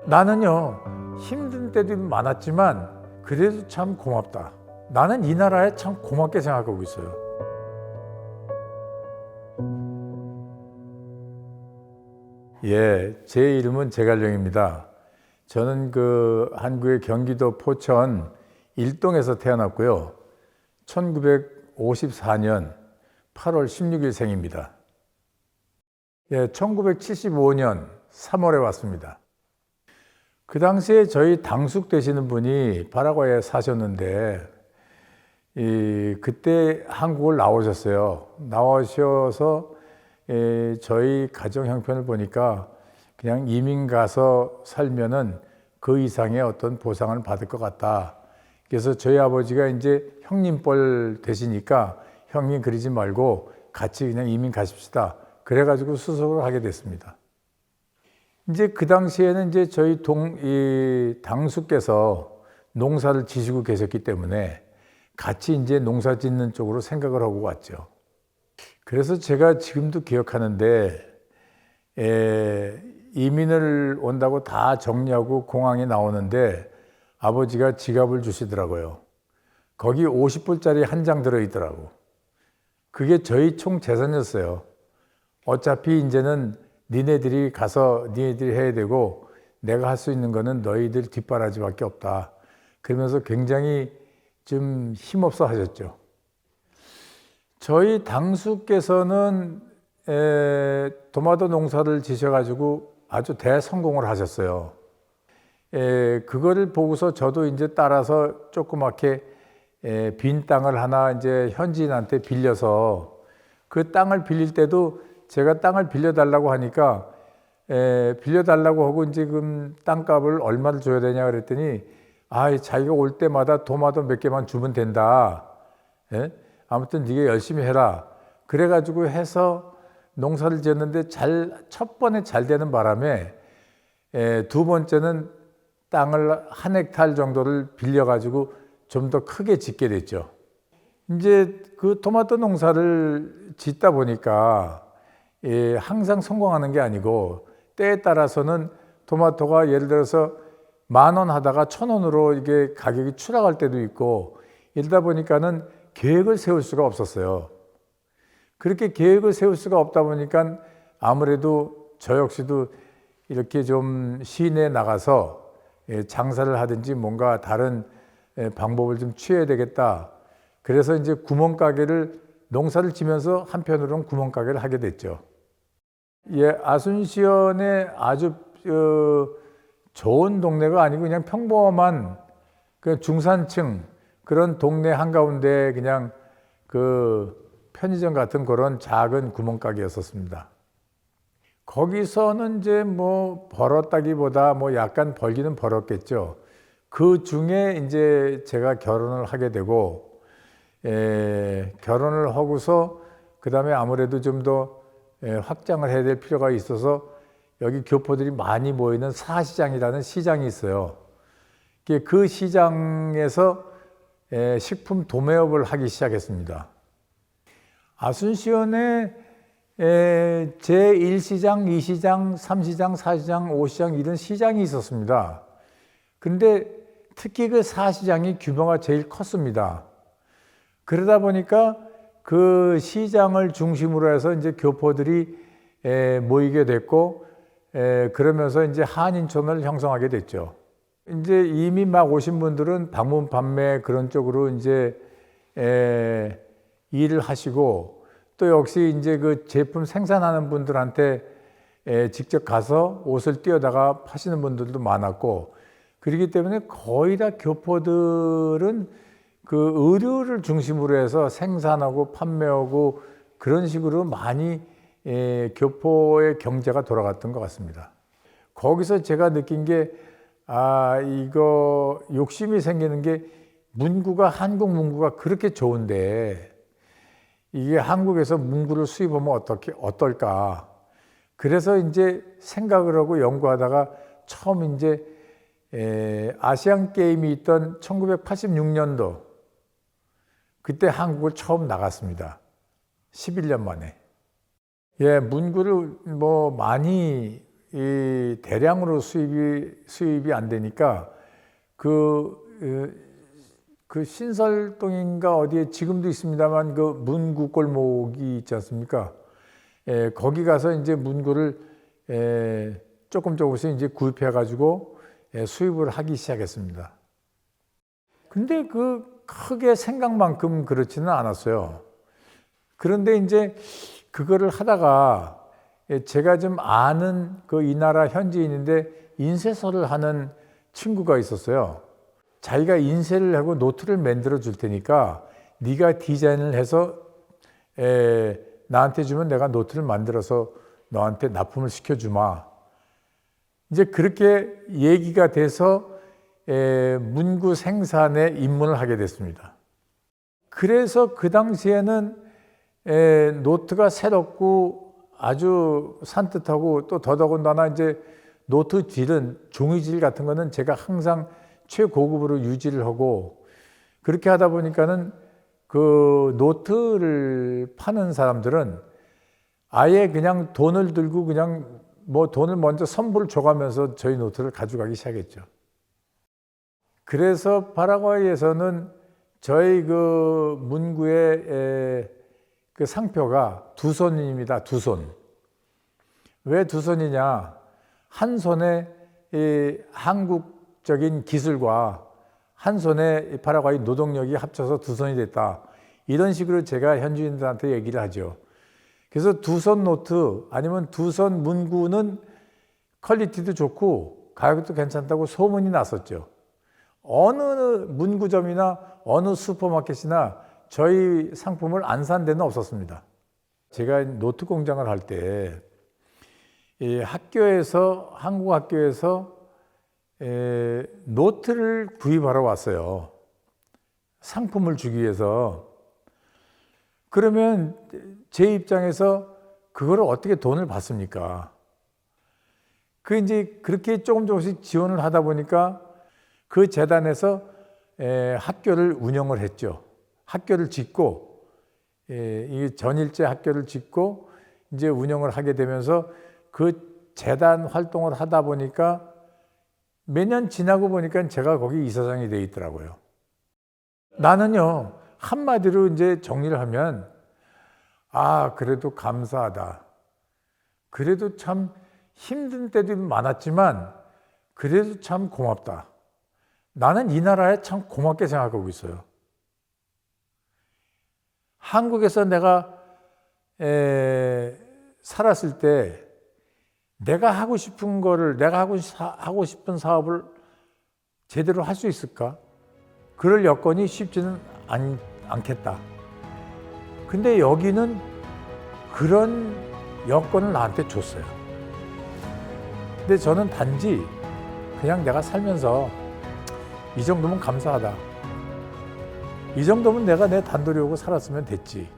나는요, 힘든 때도 많았지만 그래도 참 고맙다. 나는 이 나라에 참 고맙게 생각하고 있어요. 예, 제 이름은 제갈령입니다. 저는 한국의 경기도 포천 일동에서 태어났고요. 1954년 8월 16일 생입니다. 예, 1975년 3월에 왔습니다. 그 당시에 저희 당숙 되시는 분이 파라과이에 사셨는데 그때 한국을 나오셨어요. 나오셔서 저희 가정 형편을 보니까 그냥 이민 가서 살면은 그 이상의 어떤 보상을 받을 것 같다. 그래서 저희 아버지가 이제 형님뻘 되시니까 형님 그러지 말고 같이 그냥 이민 가십시다. 그래가지고 수속을 하게 됐습니다. 이제 그 당시에는 이제 저희 당숙께서 농사를 지시고 계셨기 때문에 같이 이제 농사 짓는 쪽으로 생각을 하고 왔죠. 그래서 제가 지금도 기억하는데 이민을 온다고 다 정리하고 공항에 나오는데 아버지가 지갑을 주시더라고요. 거기 50불짜리 한 장 들어있더라고. 그게 저희 총 재산이었어요. 어차피 이제는 니네들이 가서 니네들이 해야 되고 내가 할 수 있는 거는 너희들 뒷바라지밖에 없다. 그러면서 굉장히 좀 힘없어 하셨죠. 저희 당수께서는 토마토 농사를 지셔가지고 아주 대성공을 하셨어요. 그거를 보고서 저도 이제 따라서 조그맣게 빈 땅을 하나 이제 현지인한테 빌려서 그 땅을 빌릴 때도 제가 땅을 빌려달라고 하니까 빌려달라고 하고 이제 그 땅값을 얼마를 줘야 되냐 그랬더니 자기가 올 때마다 토마토 몇 개만 주면 된다. 아무튼 네가 열심히 해라. 그래가지고 해서 농사를 지었는데 첫 번에 잘 되는 바람에 두 번째는 땅을 한 헥타르 정도를 빌려가지고 좀 더 크게 짓게 됐죠. 이제 그 토마토 농사를 짓다 보니까 항상 성공하는 게 아니고 때에 따라서는 토마토가 예를 들어서 10,000원 하다가 1,000원으로 이게 가격이 추락할 때도 있고 이러다 보니까는 계획을 세울 수가 없었어요. 그렇게 계획을 세울 수가 없다 보니까 아무래도 저 역시도 이렇게 좀 시내에 나가서 장사를 하든지 뭔가 다른 방법을 좀 취해야 되겠다. 그래서 이제 구멍가게를 농사를 지면서 한편으로는 구멍가게를 하게 됐죠. 아순시연에 아주 좋은 동네가 아니고 그냥 평범한 중산층 그런 동네 한가운데 그냥 편의점 같은 그런 작은 구멍가게였었습니다. 거기서는 이제 뭐 벌었다기보다 뭐 약간 벌기는 벌었겠죠. 그 중에 이제 제가 결혼을 하게 되고 결혼을 하고서 그 다음에 아무래도 좀 더 확장을 해야 될 필요가 있어서 여기 교포들이 많이 모이는 사시장이라는 시장이 있어요. 그 시장에서 식품 도매업을 하기 시작했습니다. 아순시연에 제1시장, 2시장, 3시장, 4시장, 5시장 이런 시장이 있었습니다. 근데 특히 그 4시장이 규모가 제일 컸습니다. 그러다 보니까 그 시장을 중심으로 해서 이제 교포들이 모이게 됐고 그러면서 이제 한인촌을 형성하게 됐죠. 이제 이미 막 오신 분들은 방문 판매 그런 쪽으로 이제 일을 하시고 또 역시 이제 그 제품 생산하는 분들한테 직접 가서 옷을 띄어다가 파시는 분들도 많았고 그렇기 때문에 거의 다 교포들은 그 의류를 중심으로 해서 생산하고 판매하고 그런 식으로 많이 교포의 경제가 돌아갔던 것 같습니다. 거기서 제가 느낀 게 이거 욕심이 생기는 게 한국 문구가 그렇게 좋은데 이게 한국에서 문구를 수입하면 어떨까. 그래서 이제 생각을 하고 연구하다가 처음 이제 아시안 게임이 있던 1986년도 그때 한국을 처음 나갔습니다. 11년 만에. 문구를 뭐 많이 이 대량으로 수입이 안 되니까 그 신설동인가 어디에 지금도 있습니다만 그 문구 골목이 있지 않습니까? 거기 가서 이제 문구를 조금씩 이제 구입해 가지고 수입을 하기 시작했습니다. 근데 그 크게 생각만큼 그렇지는 않았어요. 그런데 이제 그거를 하다가 제가 좀 아는 그 이 나라 현지인인데 인쇄설을 하는 친구가 있었어요. 자기가 인쇄를 하고 노트를 만들어 줄 테니까 네가 디자인을 해서 나한테 주면 내가 노트를 만들어서 너한테 납품을 시켜주마. 이제 그렇게 얘기가 돼서 문구 생산에 입문을 하게 됐습니다. 그래서 그 당시에는 노트가 새롭고 아주 산뜻하고 또 더더군다나 이제 노트 질은 종이질 같은 거는 제가 항상 최고급으로 유지를 하고 그렇게 하다 보니까는 그 노트를 파는 사람들은 아예 그냥 돈을 들고 그냥 뭐 돈을 먼저 선불을 줘가면서 저희 노트를 가져가기 시작했죠. 그래서 파라과이에서는 저희 그 문구의 그 상표가 두 손입니다. 두 손. 왜 두 손이냐? 한 손에 이 한국적인 기술과 한 손에 파라과이 노동력이 합쳐서 두 손이 됐다. 이런 식으로 제가 현지인들한테 얘기를 하죠. 그래서 두 손 노트 아니면 두 손 문구는 퀄리티도 좋고 가격도 괜찮다고 소문이 났었죠. 어느 문구점이나 어느 슈퍼마켓이나 저희 상품을 안 산 데는 없었습니다. 제가 노트 공장을 할 때 학교에서 한국 학교에서 노트를 구입하러 왔어요. 상품을 주기 위해서. 그러면 제 입장에서 그거를 어떻게 돈을 받습니까? 그 이제 그렇게 조금씩 지원을 하다 보니까 그 재단에서 학교를 운영을 했죠. 학교를 짓고 이 전일제 학교를 짓고 이제 운영을 하게 되면서 그 재단 활동을 하다 보니까 몇 년 지나고 보니까 제가 거기 이사장이 돼 있더라고요. 나는요 한마디로 이제 정리를 하면 그래도 감사하다. 그래도 참 힘든 때도 많았지만 그래도 참 고맙다. 나는 이 나라에 참 고맙게 생각하고 있어요. 한국에서 내가 살았을 때 내가 하고 싶은 거를 내가 하고 싶은 사업을 제대로 할 수 있을까? 그럴 여건이 쉽지는 않겠다. 근데 여기는 그런 여건을 나한테 줬어요. 근데 저는 단지 그냥 내가 살면서 이 정도면 감사하다. 이 정도면 내가 내 단도리하고 살았으면 됐지.